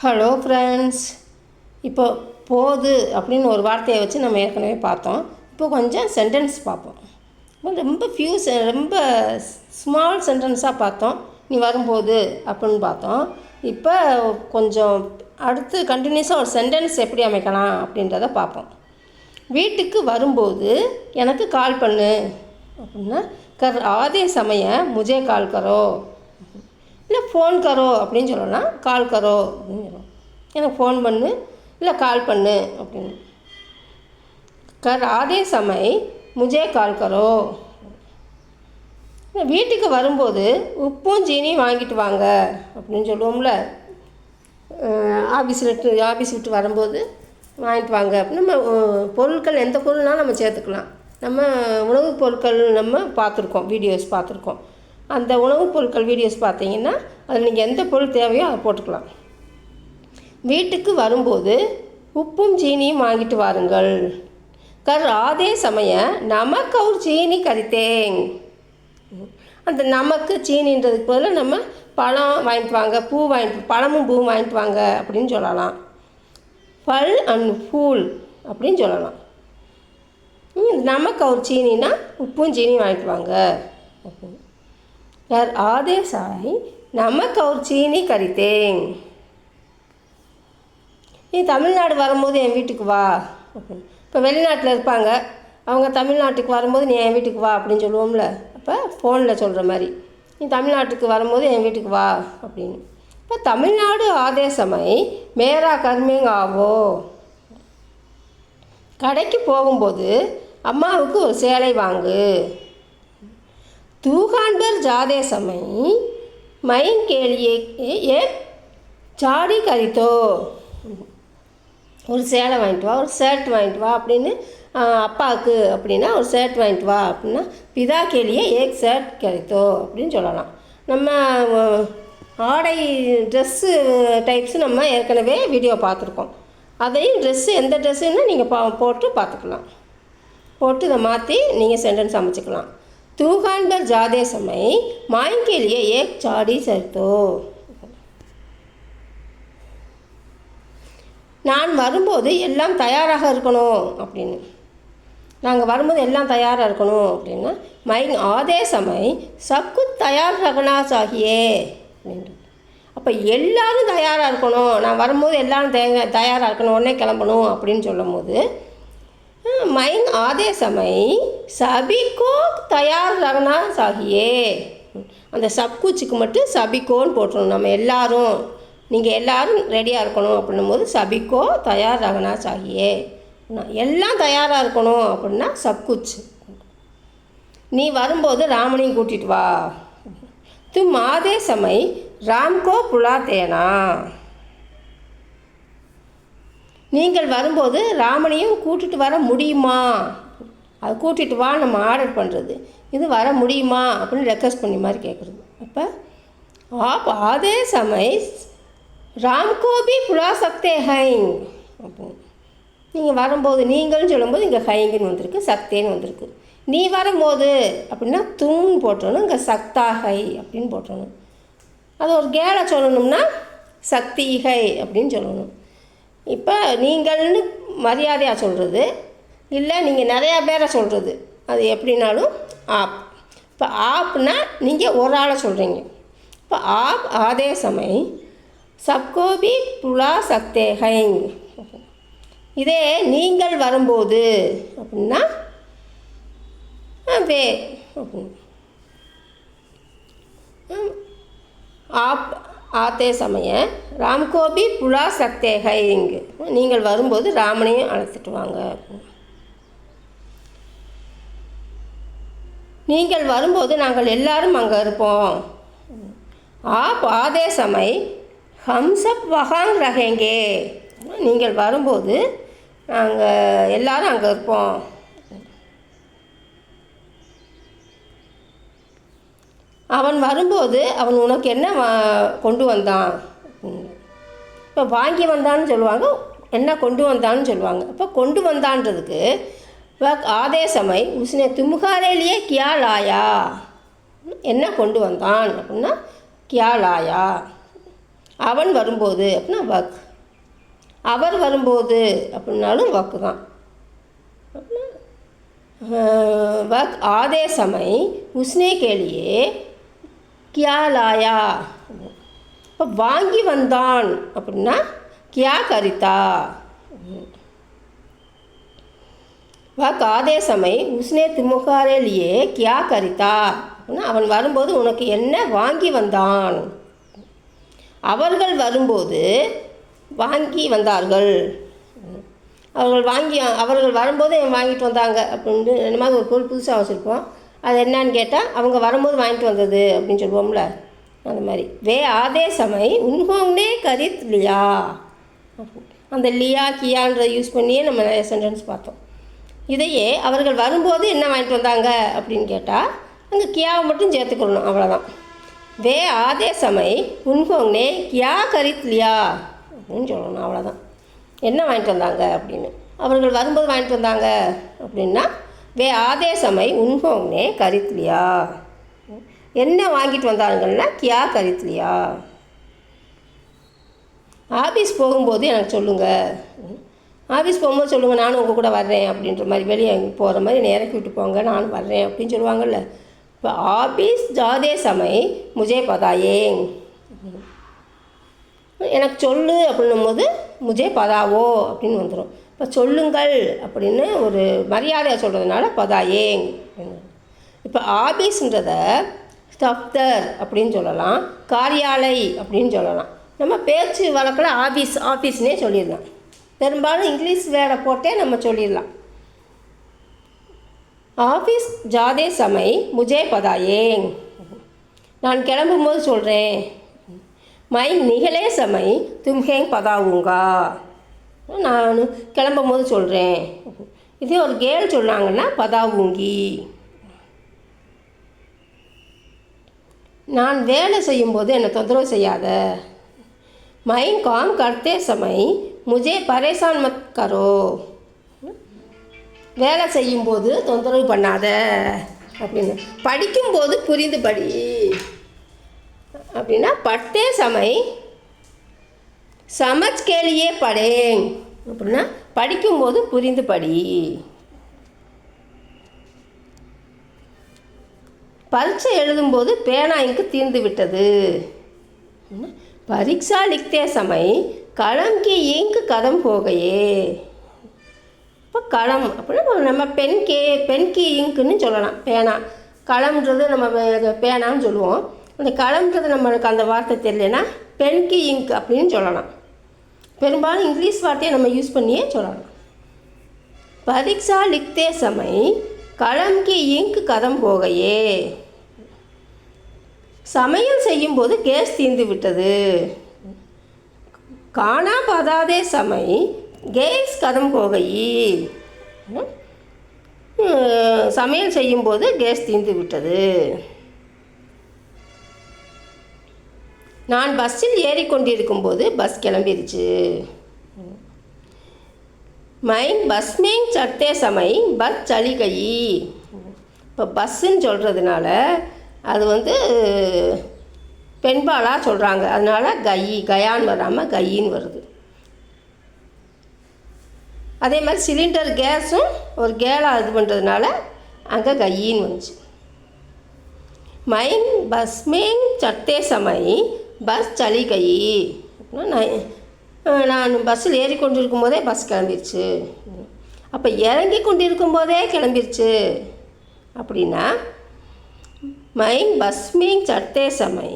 Hello friends. இப்போ போது அப்படின்னு ஒரு வார்த்தையை வச்சு நம்ம ஏற்கனவே பார்த்தோம். இப்போ கொஞ்சம் சென்டென்ஸ் பார்ப்போம். ரொம்ப ரொம்ப ஸ்மால் சென்டென்ஸாக பார்த்தோம். நீ வரும்போது அப்படின்னு பார்த்தோம். இப்போ கொஞ்சம் அடுத்து கண்டினியூஸாக ஒரு சென்டென்ஸ் எப்படி அமைக்கலாம் அப்படின்றத பார்ப்போம். வீட்டுக்கு வரும்போது எனக்கு கால் பண்ணு அப்படின்னா ஆதே சமய முஜே கால் கரோ, இல்லை ஃபோன் கரோ அப்படின்னு சொல்லலாம். கால் கரோ அப்படின்னு சொல்லலாம். எனக்கு ஃபோன் பண்ணு இல்லை கால் பண்ணு அப்படின்னு. ஆதே சமய முஜே கால் கரோ. வீட்டுக்கு வரும்போது உப்பும் சீனியும் வாங்கிட்டு வாங்க அப்படின்னு சொல்லுவோம்ல. ஆஃபீஸ் விட்டு வரும்போது வாங்கிட்டு வாங்க அப்படின்னு நம்ம பொருட்கள் எந்த பொருள்னாலும் நம்ம சேர்த்துக்கலாம். நம்ம உணவுப் பொருட்கள் நம்ம பார்த்துருக்கோம், வீடியோஸ் பார்த்துருக்கோம். அந்த உணவுப் பொருட்கள் வீடியோஸ் பார்த்தீங்கன்னா அதில் நீங்கள் எந்த பொருள் தேவையோ அதை போட்டுக்கலாம். வீட்டுக்கு வரும்போது உப்பும் சீனியும் வாங்கிட்டு வாருங்கள். ஆதே சமய நமக்கு ஒரு சீனி கரித்தேங். அந்த நமக்கு சீனின்றதுக்கு பதில் நம்ம பழம் வாங்கிட்டு வாங்க, பழமும் பூவும் வாங்கிட்டு வாங்க அப்படின்னு சொல்லலாம். பல் அண்ட் ஃபூல் அப்படின்னு சொல்லலாம். நமக்கு ஒரு சீனின்னா உப்பும் சீனியும் வாங்கிட்டு வாங்க அப்படின்னு. ஆதே சாய் நமக்கு ஒரு சீனி கரித்தேங். நீ தமிழ்நாடு வரும்போது என் வீட்டுக்கு வா அப்படின்னு. இப்போ வெளிநாட்டில் இருப்பாங்க, அவங்க தமிழ்நாட்டுக்கு வரும்போது நீ என் வீட்டுக்கு வா அப்படின்னு சொல்லுவோம்ல. அப்போ ஃபோனில் சொல்கிற மாதிரி நீ தமிழ்நாட்டுக்கு வரும்போது என் வீட்டுக்கு வா அப்படின்னு. இப்போ தமிழ்நாடு ஆதே சமய மேரா கர்மேங்க ஆவோ. கடைக்கு போகும்போது அம்மாவுக்கு ஒரு சேலை வாங்கு. தூகான்பர் ஜாதே சமய மைன் கேலியே ஏ சாடி கரித்தோ. ஒரு சேலை வாங்கிட்டு வா, ஒரு ஷர்ட் வாங்கிட்டு வா அப்படின்னு. அப்பாவுக்கு அப்படின்னா ஒரு ஷர்ட் வாங்கிட்டு வா அப்படின்னா பிதா கேலியே ஏக் ஷர்ட் கரித்தோ அப்படின்னு சொல்லலாம். நம்ம ஆடை ட்ரெஸ்ஸு டைப்ஸு நம்ம ஏற்கனவே வீடியோ பார்த்துருக்கோம். அதையும் எந்த ட்ரெஸ்ஸுன்னு நீங்கள் போட்டு பார்த்துக்கலாம். போட்டு இதை மாற்றி நீங்கள் சென்டென்ஸ் அமைச்சிக்கலாம். தூகான்பர் ஜாதே சமய மாயின் கேலியே ஏக் சாடி சரித்தோ. நான் வரும்போது எல்லாம் தயாராக இருக்கணும் அப்படின்னு. நாங்கள் வரும்போது எல்லாம் தயாராக இருக்கணும் அப்படின்னா மைன் ஆதே சமய சப்கு தயார் ரகனா சாகியே அப்படின்னு. அப்போ எல்லோரும் தயாராக இருக்கணும், நான் வரும்போது எல்லோரும் தயாராக இருக்கணும், உடனே கிளம்பணும் அப்படின்னு சொல்லும் போது மைன் ஆதே சமய சபிக்கோ தயார் ரகனா சாகியே. அந்த சப்குச்சுக்கு மட்டும் சபிக்கோன்னு போட்டுருணும். நம்ம எல்லோரும், நீங்கள் எல்லோரும் ரெடியாக இருக்கணும் அப்படின்னும் போது சபிக்கோ தயார் ரகனா சாகியே. எல்லாம் தயாராக இருக்கணும் அப்படின்னா சப்குச். நீ வரும்போது ராமனையும் கூட்டிகிட்டு வா. தும் ஆதே சமய ராம்கோ புலா தேனா. நீங்கள் வரும்போது ராமனையும் கூட்டிகிட்டு வர முடியுமா? அது கூட்டிகிட்டு வா நம்ம ஆர்டர் பண்ணுறது. இது வர முடியுமா அப்படின்னு ரெக்வஸ்ட் பண்ணி மாதிரி கேட்குறது. அப்போ ஆப் ஆதே சமய ராம்கோ பி புலா சக்தே ஹைங் அப்படின்னு. நீங்கள் வரும்போது நீங்கள்னு சொல்லும்போது இங்கே ஹைங்குன்னு வந்திருக்கு, சக்தேன்னு வந்திருக்கு. நீ வரும்போது அப்படின்னா தும்னு போட்டணும், இங்கே சக்தா ஹை அப்படின்னு போட்டணும். அது ஒரு கேலை சொல்லணும்னா சக்தி ஹை அப்படின்னு சொல்லணும். இப்போ நீங்கள்னு மரியாதையாக சொல்கிறது, இல்லை நீங்கள் நிறையா பேரை சொல்கிறது, அது எப்படின்னாலும் ஆப். இப்போ ஆப்னா நீங்கள் ஒரு ஆளை சொல்கிறீங்க. இப்போ ஆப் ஆதே சமய சப்கோபி புலா சக்தே ஹைங். இதே நீங்கள் வரும்போது அப்படின்னா வே அப்படின்னு. ஆப் ஆத்தே சமய ராம்கோபி புலா சக்தே ஹைங். நீங்கள் வரும்போது ராமனையும் அழைச்சிட்டு வாங்க. நீங்கள் வரும்போது நாங்கள் எல்லாரும் அங்கே இருப்போம். ஆப் ஆதே சமய ஹம் சப் வஹாங் ரஹேங்கே. நீங்கள் வரும்போது நாங்கள் எல்லாரும் அங்கே இருப்போம். அவன் வரும்போது அவன் உனக்கு என்ன கொண்டு வந்தான். இப்போ வாங்கி வந்தான்னு சொல்லுவாங்க, என்ன கொண்டு வந்தான்னு சொல்லுவாங்க. இப்போ கொண்டு வந்தான்றதுக்கு ஆதே சமய உஸ்னே தும்ஹாரே லியே கியா லாயா. என்ன கொண்டு வந்தான் அப்படின்னா கியா லாயா. அவன் வரும்போது அப்படின்னா வக். அவர் வரும்போது அப்படின்னாலும் வக்கு தான். वक आधे समय उसने के लिए क्या लाया. இப்போ வாங்கி வந்தான் அப்படின்னா क्या करिता. वक आधे समय उसने तुम्हारे लिए क्या करिता அப்படின்னா அவன் வரும்போது உனக்கு என்ன வாங்கி வந்தான். அவர்கள் வரும்போது வாங்கி வந்தார்கள். அவர்கள் வரும்போது வாங்கிட்டு வந்தாங்க அப்படின்ட்டு இந்த மாதிரி ஒரு பொருள் புதுசாக வச்சுருப்போம். அது என்னான்னு கேட்டால் அவங்க வரும்போது வாங்கிட்டு வந்தது அப்படின்னு சொல்லுவோம்ல, அந்த மாதிரி. வே ஆதே சமை உன்ஹோங்னே கரித் லியா. அந்த லியா கியான்றதை யூஸ் பண்ணியே நம்ம நிறைய சென்டென்ஸ் பார்த்தோம். இதையே அவர்கள் வரும்போது என்ன வாங்கிட்டு வந்தாங்க அப்படின்னு கேட்டால் அங்கே கியாவை மட்டும் சேர்த்துக்கணும், அவ்வளோதான். வே ஆதே சமை உன்ஹோங்னே கியா கரித் லியா அப்படின்னு சொல்லணும், அவ்வளோதான். என்ன வாங்கிட்டு வந்தாங்க அப்படின்னு. அவர்கள் வரும்போது வாங்கிட்டு வந்தாங்க அப்படின்னா வே ஆதே சமை உன்ஹோங்னே கரித்லியா. என்ன வாங்கிட்டு வந்தாங்கன்னா கியா கரித்லியா. ஆஃபீஸ் போகும்போது எனக்கு சொல்லுங்கள். ஆஃபீஸ் போகும்போது சொல்லுங்கள், நானும் உங்கள் கூட வர்றேன் அப்படின்ற மாதிரி, வெளியே போகிற மாதிரி இறக்கி விட்டு போங்க, நானும் வர்றேன் அப்படின்னு சொல்லுவாங்கள்ல. இப்போ ஆஃபீஸ் ஜாதே சமை முஜே பதாயேங். எனக்கு சொல்லு அப்படின்னும் போது முஜே பதாவோ அப்படின்னு வந்துடும். இப்போ சொல்லுங்கள் அப்படின்னு ஒரு மரியாதையை சொல்கிறதுனால பதாயேங். இப்போ ஆபீஸ்ன்றத தஃப்தர் அப்படின்னு சொல்லலாம், காரியாலை அப்படின்னு சொல்லலாம். நம்ம பேச்சு வழக்கில் ஆஃபீஸ்னே சொல்லிடலாம். பெரும்பாலும் இங்கிலீஷ் வேர்டை போட்டே நம்ம சொல்லிடலாம். ஆஃபீஸ் ஜாதே சமை முஜே பதாயேங். நான் கிளம்பும்போது சொல்கிறேன். மை நிகழே சமை தும்ஹேங் பதாவுங்கா. நான் கிளம்பும் போது சொல்கிறேன். இதே ஒரு கேர்ள் சொன்னாங்கன்னா பதாவுங்கி. நான் வேலை செய்யும்போது என்னை தொந்தரவு செய்யாத. மை காம் கர்த்தே சமை முஜே பரேசான் மத் கரோ. வேலை செய்யும்போது தொந்தரவு பண்ணாத அப்படின்னு. படிக்கும்போது புரிந்து படி அப்படின்னா பட்டே சமை சமஜ் கேலியே படேங் அப்படின்னா படிக்கும்போது புரிந்து படி. பரீட்சை எழுதும்போது பேனா இங்கு தீர்ந்து விட்டது. பரீட்சா லிக்தே சமை களம் கி இங்கு கதம் போகையே. இப்போ களம் அப்படின்னா நம்ம பென் கி இங்க்குன்னு சொல்லலாம். பேனா களம்ன்றது நம்ம பேனான்னு சொல்லுவோம். அந்த களம்ன்றது நம்மளுக்கு அந்த வார்த்தை தெரியலனா பென் கி இங்க் அப்படின்னு சொல்லலாம். பெரும்பாலும் இங்கிலீஷ் வார்த்தையை நம்ம யூஸ் பண்ணியே சொல்லலாம். பரீட்சா லிக்தே சமை களம் கி இங்க் கதம் போகையே. சமையல் செய்யும்போது கேஸ் தீர்ந்து விட்டது. காணா பதாதே சமை கேஸ் கதம் போகையே. சமையல் செய்யும்போது கேஸ் தீர்ந்து விட்டது. நான் பஸ்ஸில் ஏறிக்கொண்டிருக்கும் போது பஸ் கிளம்பிடுச்சு. மைன் பஸ் மேங் சட்டே சமை பஸ் சளி கை. இப்போ பஸ்ஸுன்னு சொல்கிறதுனால அது பெண்பாலாக சொல்கிறாங்க, அதனால் கயான்னு வராமல் கையின்னு வருது. அதே மாதிரி சிலிண்டர் கேஸும் ஒரு கேலாக இது பண்ணுறதுனால அங்கே கையின்னு வந்துச்சு. மைன் பஸ் மேங் சட்டே சமை பஸ் சளி கை. நான் பஸ்ஸில் ஏறிக்கொண்டிருக்கும் போதே பஸ் கிளம்பிருச்சு. அப்போ இறங்கி கொண்டிருக்கும் போதே கிளம்பிருச்சு அப்படின்னா மைன் பஸ் மீங் சட்டே சமை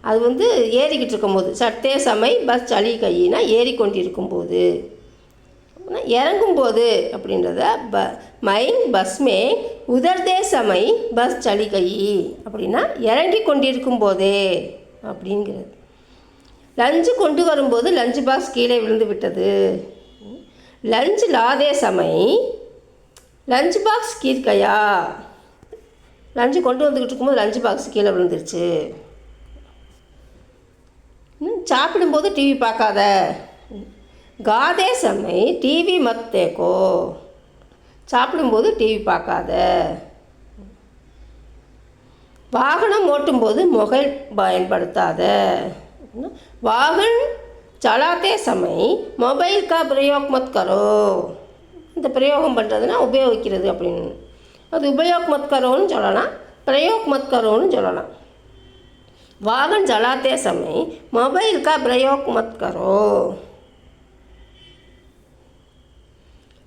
அது ஏறிக்கிட்டு இருக்கும்போது, சட்டே சமை பஸ் சளி கையினா ஏறிக்கொண்டிருக்கும்போது. இறங்கும்போது அப்படின்றத மைன் பஸ் மே உதர்தே சமை பஸ் சளி கை அப்படின்னா இறங்கி கொண்டிருக்கும் போதே அப்படிங்கிறது. லஞ்சு கொண்டு வரும்போது லஞ்சு பாக்ஸ் கீழே விழுந்து விட்டது. லஞ்சு லாதே சமை லஞ்சு பாக்ஸ் கீர்க்கையா. லஞ்சு கொண்டு வந்துக்கிட்டு இருக்கும்போது லஞ்சு பாக்ஸ் கீழே விழுந்துருச்சு. சாப்பிடும்போது டிவி பார்க்காத. காதே சமை டிவி மத் தேக்கோ. சாப்பிடும்போது டிவி பார்க்காத. வாகனம் ஓட்டும்போது மொபைல் பயன்படுத்தாத. वाहन चलाते समय मोबाइल का प्रयोग मत करो. இந்த பிரயோகம் பண்ணுறதுனா உபயோகிக்கிறது அப்படின்னு. அது உபயோக் மத் கரோன்னு சொல்லலாம், பிரயோக் மத் கரோன்னு சொல்லலாம். வாகன் चलाते समय मोबाइल का प्रयोग मत करो.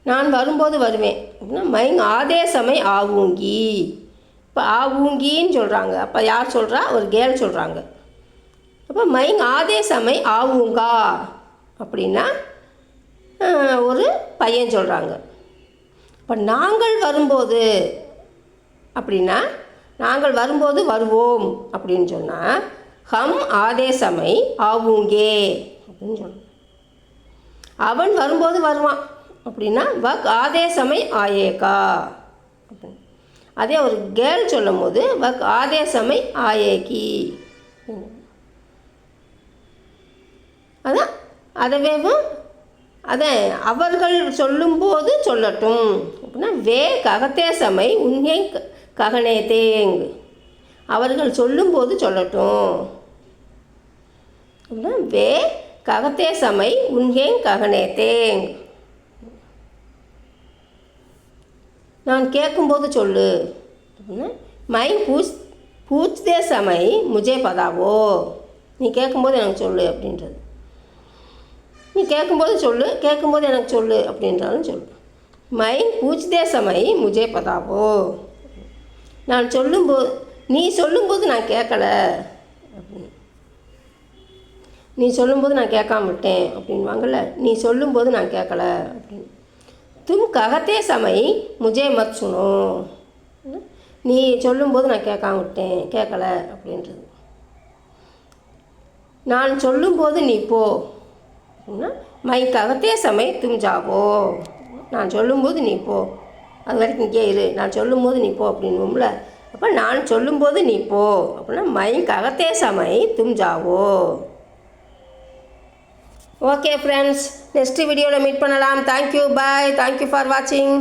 நான் வரும்போது வருவேன் அப்படின்னா மை ஆதே சமய ஆவூங்கி. இப்போ ஆவூங்கின்னு சொல்கிறாங்க. அப்போ யார் சொல்கிறா? ஒரு கேர்ள் சொல்கிறாங்க. அப்போ மை ஆதே சமய ஆவூங்கா அப்படின்னா ஒரு பையன் சொல்கிறாங்க. இப்போ நாங்கள் வரும்போது அப்படின்னா நாங்கள் வரும்போது வருவோம் அப்படின்னு சொன்னால் ஹம் ஆதே சமை ஆவூங்கே அப்படின்னு சொல்லணும். அவன் வரும்போது வருவான் அப்படின்னா வக் ஆதே சமை ஆயேகா அப்படின்னு. அதே ஒரு கேர்ள் சொல்லும் போது வக் ஆதே சமை ஆயேகி. அதான் அதவேவும் அதை அவர்கள் சொல்லும்போது சொல்லட்டும் அப்படின்னா வே ககத்தே சமை உன்னை ககனே தேங். அவர்கள் சொல்லும்போது சொல்லட்டும் அப்படின்னா வே ககத்தே சமை உன்னை ககனே தேங். நான் கேட்கும்போது சொல்லு அப்படின்னா மை பூச்தே சமை முஜே பதாவோ. நீ கேட்கும்போது எனக்கு சொல்லு அப்படின்றது. நீ கேட்கும்போது சொல்லு, கேட்கும்போது எனக்கு சொல்லு அப்படின்றாலும் சொல்லு. மை பூச்தே சமை முஜே பதாவோ. நான் சொல்லும்போது நீ சொல்லும்போது நான் கேட்கல அப்படின்னு. நீ சொல்லும்போது நான் கேட்காம விட்டேன் அப்படின்வாங்கள்ல, நீ சொல்லும்போது நான் கேட்கல அப்படின்னு. தும் ககத்தே சமை முஜே மத் சுனோ. நீ சொல்லும்போது நான் கேட்காம விட்டேன், கேட்கல அப்படின்றது. நான் சொல்லும்போது நீ போ அப்படின்னா மை ககத்தே சமை தும் ஜாவோ. நான் சொல்லும்போது நீ போ, அது வரைக்கும் இங்கே இரு, நான் சொல்லும்போது நீ போ அப்படின்னுவோம்ல. அப்போ நான் சொல்லும்போது நீ போ அப்படின்னா மை ககத்தே சமை தும் ஜாவோ. ஓகே ஃப்ரெண்ட்ஸ், நெக்ஸ்ட் வீடியோவில் மீட் பண்ணலாம். தேங்க்யூ, பாய், தேங்க்யூ ஃபார் வாட்சிங்.